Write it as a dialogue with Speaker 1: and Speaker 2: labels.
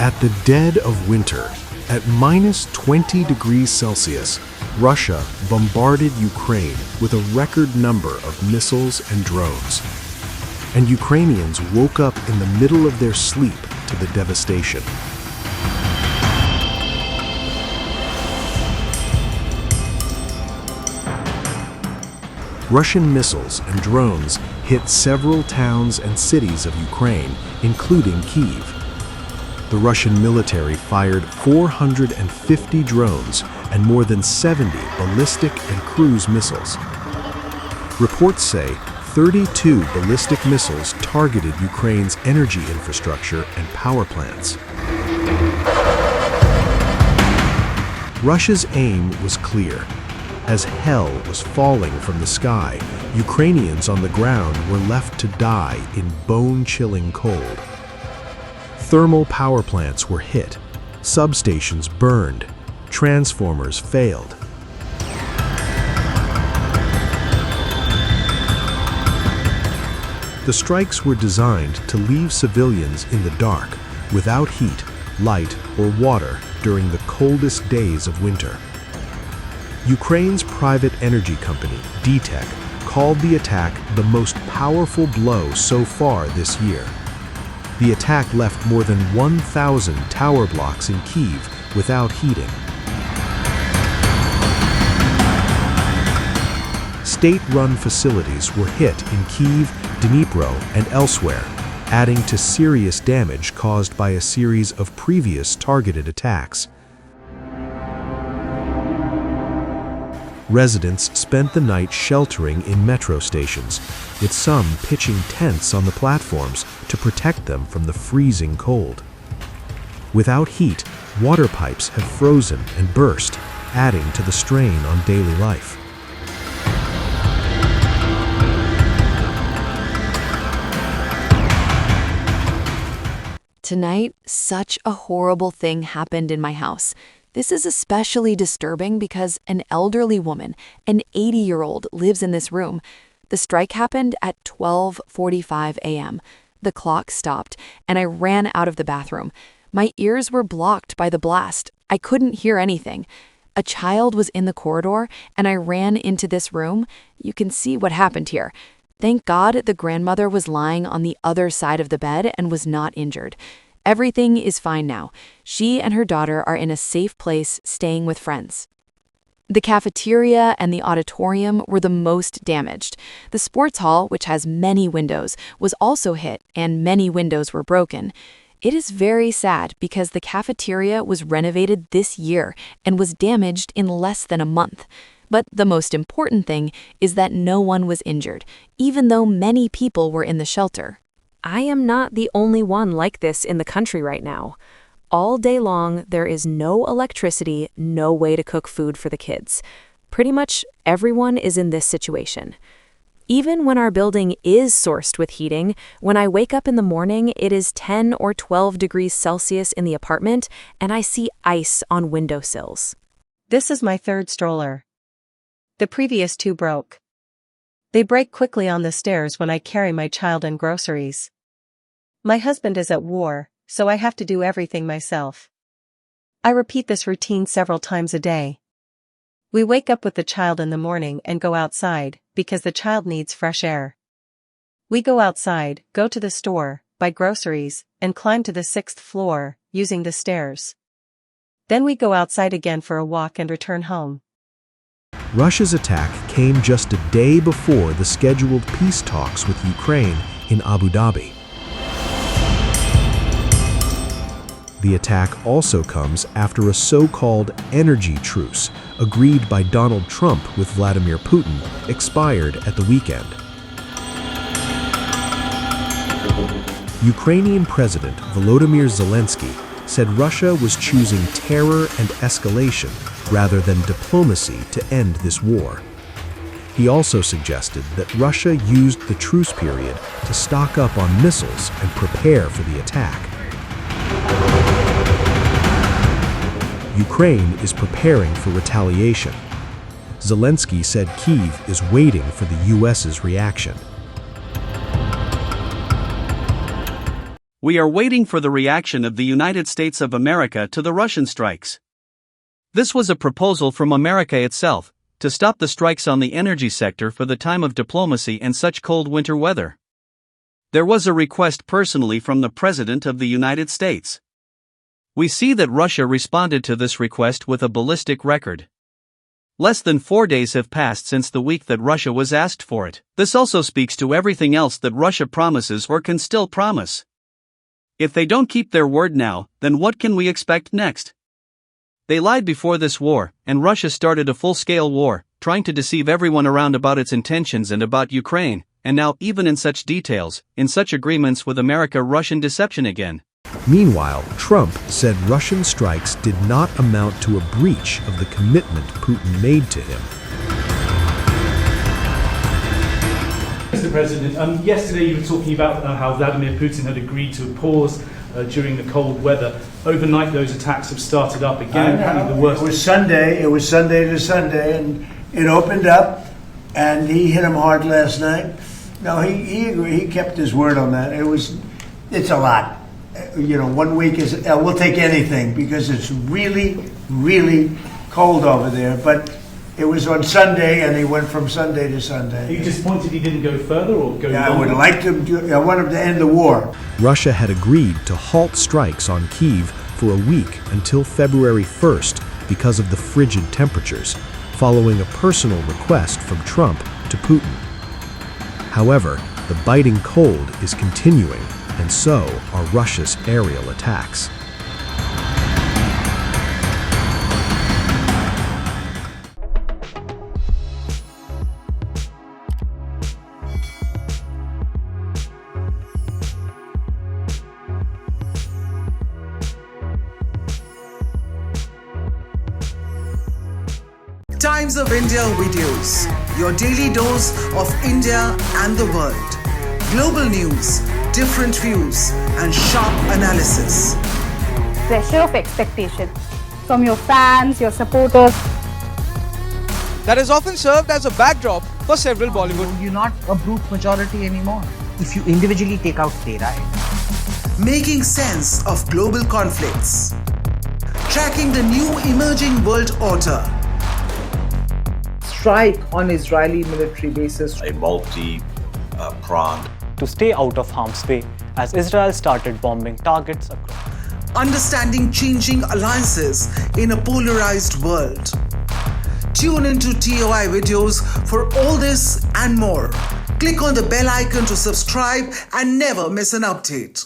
Speaker 1: At the dead of winter, at -20 degrees Celsius, Russia bombarded Ukraine with a record number of missiles and drones. And Ukrainians woke up in the middle of their sleep to the devastation. Russian missiles and drones hit several towns and cities of Ukraine, including Kyiv. The Russian military fired 450 drones and more than 70 ballistic and cruise missiles. Reports say 32 ballistic missiles targeted Ukraine's energy infrastructure and power plants. Russia's aim was clear. As hell was falling from the sky, Ukrainians on the ground were left to die in bone-chilling cold. Thermal power plants were hit, substations burned, transformers failed. The strikes were designed to leave civilians in the dark, without heat, light, or water during the coldest days of winter. Ukraine's private energy company, DTEK, called the attack the most powerful blow so far this year. The attack left more than 1,000 tower blocks in Kyiv without heating. State-run facilities were hit in Kyiv, Dnipro, and elsewhere, adding to serious damage caused by a series of previous targeted attacks. Residents spent the night sheltering in metro stations, with some pitching tents on the platforms to protect them from the freezing cold. Without heat, water pipes have frozen and burst, adding to the strain on daily life.
Speaker 2: Tonight, such a horrible thing happened in my house. This is especially disturbing because an elderly woman, an 80-year-old, lives in this room. The strike happened at 12:45 a.m. The clock stopped, and I ran out of the bathroom. My ears were blocked by the blast. I couldn't hear anything. A child was in the corridor, and I ran into this room. You can see what happened here. Thank God the grandmother was lying on the other side of the bed and was not injured. Everything is fine now. She and her daughter are in a safe place, staying with friends. The cafeteria and the auditorium were the most damaged. The sports hall, which has many windows, was also hit, and many windows were broken. It is very sad because the cafeteria was renovated this year and was damaged in less than a month. But the most important thing is that no one was injured, even though many people were in the shelter.
Speaker 3: I am not the only one like this in the country right now. All day long, there is no electricity, no way to cook food for the kids. Pretty much everyone is in this situation. Even when our building is sourced with heating, when I wake up in the morning, it is 10 or 12 degrees Celsius in the apartment, and I see ice on windowsills.
Speaker 4: This is my third stroller. The previous two broke. They break quickly on the stairs when I carry my child and groceries. My husband is at war, so I have to do everything myself. I repeat this routine several times a day. We wake up with the child in the morning and go outside, because the child needs fresh air. We go outside, go to the store, buy groceries, and climb to the 6th floor, using the stairs. Then we go outside again for a walk and return home.
Speaker 1: Russia's attack came just a day before the scheduled peace talks with Ukraine in Abu Dhabi. The attack also comes after a so-called energy truce, agreed by Donald Trump with Vladimir Putin, expired at the weekend. Ukrainian President Volodymyr Zelensky said Russia was choosing terror and escalation rather than diplomacy to end this war. He also suggested that Russia used the truce period to stock up on missiles and prepare for the attack. Ukraine is preparing for retaliation. Zelensky said Kyiv is waiting for the U.S.'s reaction.
Speaker 5: We are waiting for the reaction of the United States of America to the Russian strikes. This was a proposal from America itself, to stop the strikes on the energy sector for the time of diplomacy and such cold winter weather. There was a request personally from the President of the United States. We see that Russia responded to this request with a ballistic record. Less than 4 days have passed since the week that Russia was asked for it. This also speaks to everything else that Russia promises or can still promise. If they don't keep their word now, then what can we expect next? They lied before this war, and Russia started a full-scale war, trying to deceive everyone around about its intentions and about Ukraine, and now even in such details, in such agreements with America, Russian deception again.
Speaker 1: Meanwhile, Trump said Russian strikes did not amount to a breach of the commitment Putin made to him.
Speaker 6: Mr. President, yesterday you were talking about how Vladimir Putin had agreed to a pause during the cold weather. Overnight, those attacks have started up again. Apparently the worst.
Speaker 7: It was Sunday to Sunday, and it opened up, and he hit him hard last night. No, he kept his word on that. It's a lot. 1 week is, we'll take anything because it's really, really cold over there. But it was on Sunday, and he went from Sunday to Sunday.
Speaker 6: Are you disappointed he didn't go further or go
Speaker 7: Yeah,
Speaker 6: longer?
Speaker 7: I would like to. I want him to end the war.
Speaker 1: Russia had agreed to halt strikes on Kyiv for a week until February 1st because of the frigid temperatures, following a personal request from Trump to Putin. However, the biting cold is continuing, and so are Russia's aerial attacks.
Speaker 8: Times of India videos, your daily dose of India and the world. Global news, different views, and sharp analysis.
Speaker 9: Pressure of expectation from your fans, your supporters.
Speaker 10: That is often served as a backdrop for several Bollywood.
Speaker 11: You're not a brute majority anymore. If you individually take out Tehran.
Speaker 8: Making sense of global conflicts. Tracking the new emerging world order.
Speaker 11: Strike on Israeli military bases.
Speaker 12: A multi-pronged.
Speaker 13: To stay out of harm's way as Israel started bombing targets across.
Speaker 8: Understanding changing alliances in a polarized world. Tune into TOI videos for all this and more. Click on the bell icon to subscribe and never miss an update.